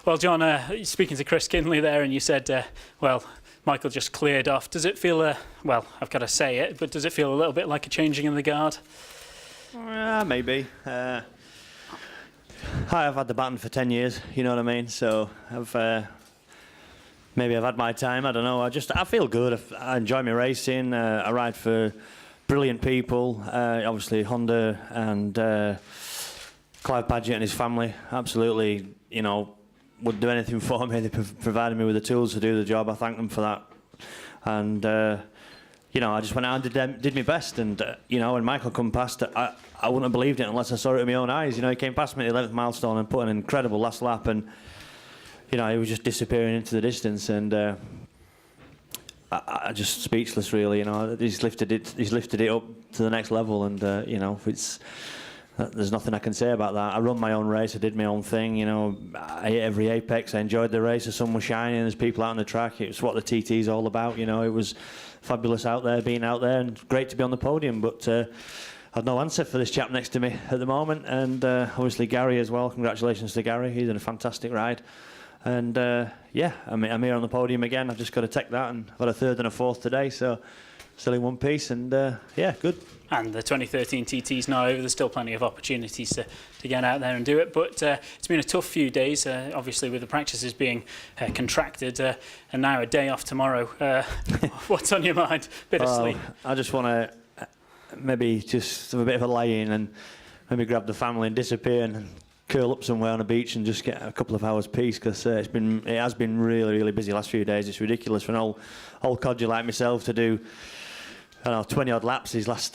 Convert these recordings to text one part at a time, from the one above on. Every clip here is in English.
Well, John, speaking to Chris Kinley there, and you said, well, Michael just cleared off. Does it feel, well, I've got to say it, but does it feel a little bit like a changing in the guard? Maybe. I've had the baton for 10 years, you know what I mean? So maybe I've had my time, I don't know. I feel good. I enjoy my racing. I ride for brilliant people. Obviously, Honda and Clive Paget and his family, absolutely, you know, would do anything for me. They provided me with the tools to do the job. I thank them for that. And, you know, I just went out and did my best. And, you know, when Michael come past, I wouldn't have believed it unless I saw it with my own eyes. You know, he came past me at the 11th milestone and put an incredible last lap. And, you know, he was just disappearing into the distance. And I just speechless, really. You know, he's lifted it up to the next level. And, you know, there's nothing I can say about that. I run my own race. I did my own thing. You know, I hit every apex. I enjoyed the race. The sun was shining. There's people out on the track. It was what the TT's all about. You know, it was fabulous out there, being out there, and great to be on the podium. But I had no answer for this chap next to me at the moment. And obviously Gary as well. Congratulations to Gary. He's done a fantastic ride. And yeah, I'm here on the podium again. I've just got to take that, and I've had a third and a fourth today. So still in one piece, and yeah, good. And the 2013 TT's now over. There's still plenty of opportunities to get out there and do it. But it's been a tough few days, obviously, with the practices being contracted, and now a day off tomorrow. What's on your mind? Bit of sleep. I just want to maybe just have a bit of a lay-in and maybe grab the family and disappear and curl up somewhere on a beach and just get a couple of hours peace, because it has been really busy the last few days. It's ridiculous for an old codger like myself to do, I don't know, 20 odd laps these last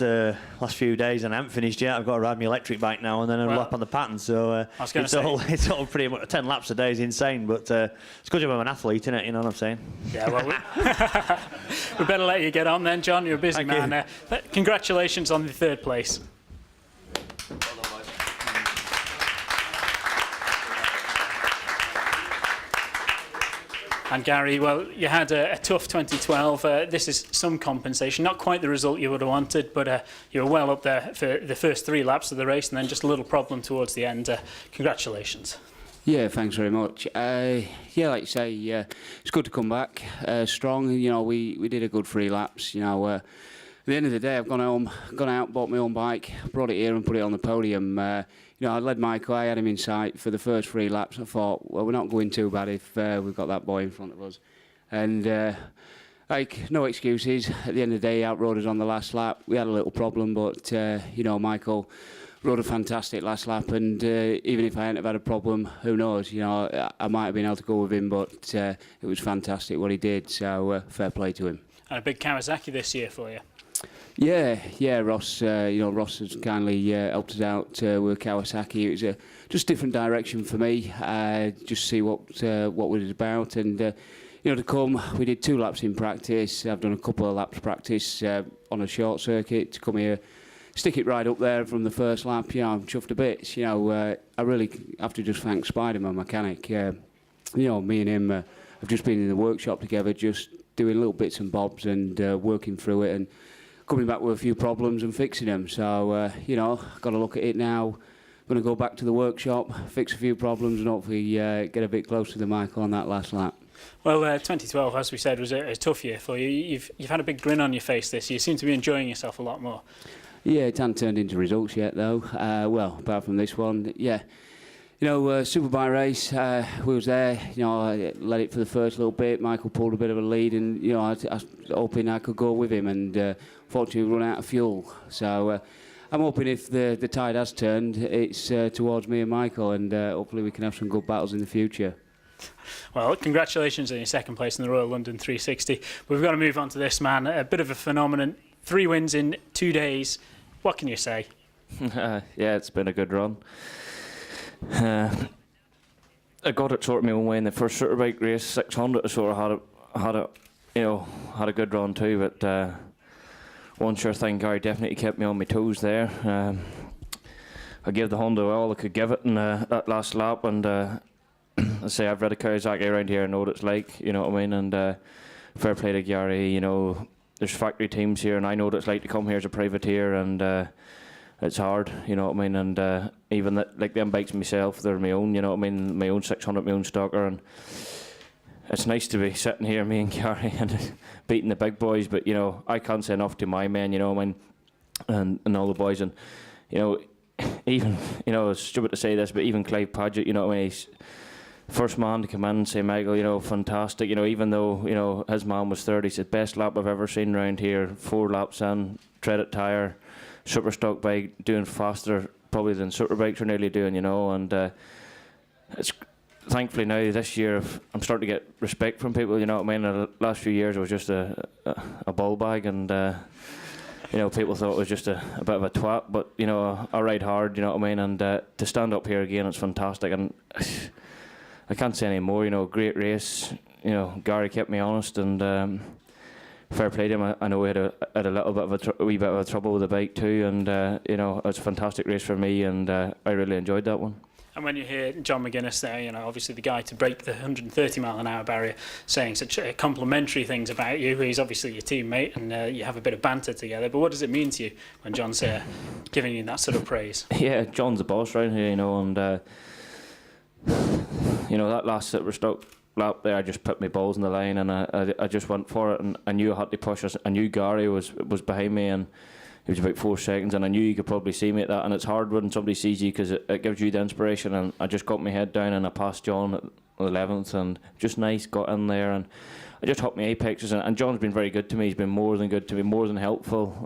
few days, and I haven't finished yet. I've got to ride my electric bike now and then a lap on the pattern. So it's all pretty much 10 laps a day is insane. But it's good job I'm an athlete, isn't it? You know what I'm saying? Yeah. Well, we better let you get on then, John. You're a busy man. Congratulations on the third place. And Gary, well, you had a tough 2012. This is some compensation, not quite the result you would have wanted, but you were well up there for the first 3 laps of the race, and then just a little problem towards the end. Congratulations. Yeah, thanks very much. Yeah, like you say, it's good to come back strong. You know, we did a good 3 laps. You know, at the end of the day, I've gone out, bought my own bike, brought it here and put it on the podium. You know, I led Michael, I had him in sight for the first 3 laps. I thought, well, we're not going too bad if we've got that boy in front of us. And, like, no excuses. At the end of the day, he outrode us on the last lap. We had a little problem, but, you know, Michael rode a fantastic last lap. And even if I hadn't have had a problem, who knows? You know, I might have been able to go with him, but it was fantastic what he did. So, fair play to him. And a big Kawasaki this year for you. Yeah, Ross. You know, Ross has kindly helped us out with Kawasaki. It was a just different direction for me. Just see what it was about, and you know, to come, we did 2 laps in practice. I've done a couple of laps practice on a short circuit. To come here, stick it right up there from the first lap. You know, I'm chuffed a bit. You know, I really have to just thank Spider, my mechanic. You know, me and him have just been in the workshop together, just doing little bits and bobs and working through it and coming back with a few problems and fixing them. So, you know, I've got to look at it now. I'm going to go back to the workshop, fix a few problems, and hopefully get a bit closer to Michael on that last lap. Well, 2012, as we said, was a tough year for you. You've had a big grin on your face this year. You seem to be enjoying yourself a lot more. Yeah, it hasn't turned into results yet, though. Well, apart from this one, yeah. You know, Superbike race, we was there, you know, I led it for the first little bit. Michael pulled a bit of a lead, and, you know, I was hoping I could go with him, and fortunately we run out of fuel. So I'm hoping if the tide has turned, it's towards me and Michael, and hopefully we can have some good battles in the future. Well, congratulations on your second place in the Royal London 360. We've got to move on to this man, a bit of a phenomenon. 3 wins in 2 days. What can you say? Yeah, it's been a good run. I got it sort of my own way in the first Superbike race. 600, I sort of had a good run too. But one sure thing, Gary definitely kept me on my toes there. I gave the Honda all I could give it in that last lap, and I say I've read a Kawasaki around here. I know what it's like. You know what I mean? And fair play to Gary. You know, there's factory teams here, and I know what it's like to come here as a privateer, and it's hard, you know what I mean. And even like them bikes myself, they're my own, you know what I mean. My own 600, my own stalker, and it's nice to be sitting here, me and Gary, and beating the big boys. But you know, I can't say enough to my men, you know what I mean, and all the boys, and you know, even, you know, it's stupid to say this, but even Clive Paget, you know what I mean. He's first man to come in and say, Michael, you know, fantastic. You know, even though, you know, his man was third, he said, best lap I've ever seen around here. 4 laps in, treaded tyre, Superstock bike, doing faster probably than Superbikes are nearly doing, you know. And it's thankfully now this year I'm starting to get respect from people, you know what I mean. The last few years it was just a ball bag, and you know, people thought it was just a bit of a twat, but you know, I ride hard, you know what I mean. And to stand up here again, it's fantastic, and I can't say any more. You know, great race. You know, Gary kept me honest, and fair play to him. I know we had a little bit of a wee bit of trouble with the bike too, and you know, it's a fantastic race for me, and I really enjoyed that one. And when you hear John McGuinness there, you know, obviously the guy to break the 130 mile an hour barrier, saying such complimentary things about you. He's obviously your teammate, and you have a bit of banter together. But what does it mean to you when John's giving you that sort of praise? Yeah, John's the boss right here, you know, and you know, that last Superstock lap there, I just put my balls in the line, and I just went for it, and I knew I had to push us. I knew Gary was behind me, and it was about 4 seconds, and I knew you could probably see me at that. And it's hard when somebody sees you, because it gives you the inspiration. And I just got my head down, and I passed John at the 11th, and just nice, got in there, and I just hopped my apexes. And John's been very good to me. He's been more than good to me, more than helpful.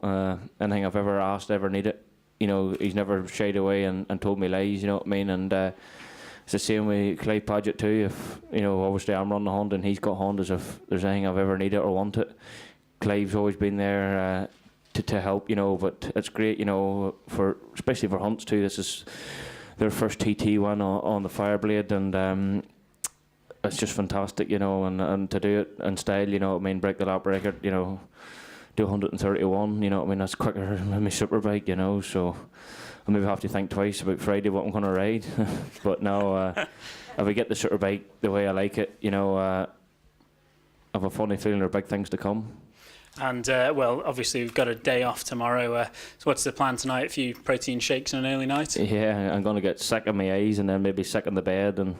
Anything I've ever asked, ever needed, you know, he's never shied away and told me lies, you know what I mean. And it's the same with Clive Paget too. If, you know, obviously I'm running the Honda and he's got Hondas, if there's anything I've ever needed or wanted, Clive's always been there to help, you know. But it's great, you know, for especially for Hunts too. This is their first TT one on the Fireblade, and it's just fantastic, you know. And to do it in style, you know what I mean, break the lap record, you know, do 131, you know what I mean. That's quicker than my Superbike, you know. So I maybe have to think twice about Friday what I'm going to ride. But now, if I get the Superbike the way I like it, you know, I have a funny feeling there are big things to come. And, well, obviously we've got a day off tomorrow. So what's the plan tonight? A few protein shakes and an early night? Yeah, I'm going to get sick of my eyes, and then maybe sick in the bed, and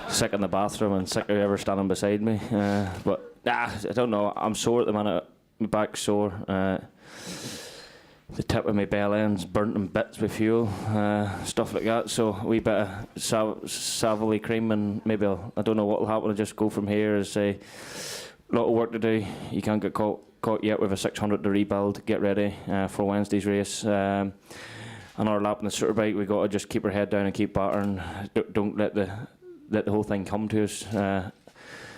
sick in the bathroom, and sick of whoever standing beside me. But I don't know. I'm sore at the minute. My back's sore. The tip of my bell end's burnt in bits with fuel, stuff like that. So a wee bit of Savily cream, and maybe I don't know what will happen. I'll just go from here. As say, a lot of work to do. You can't get caught yet with a 600 to rebuild. Get ready for Wednesday's race. Another lap on the Superbike. We got to just keep our head down and keep battering. Don't let the whole thing come to us.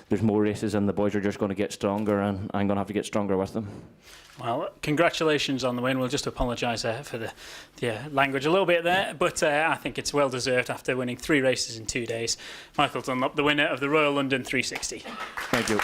There's more races, and the boys are just going to get stronger, and I'm going to have to get stronger with them. Well, congratulations on the win. We'll just apologise for the language a little bit there, but I think it's well deserved after winning 3 races in 2 days. Michael Dunlop, the winner of the Royal London 360. Thank you.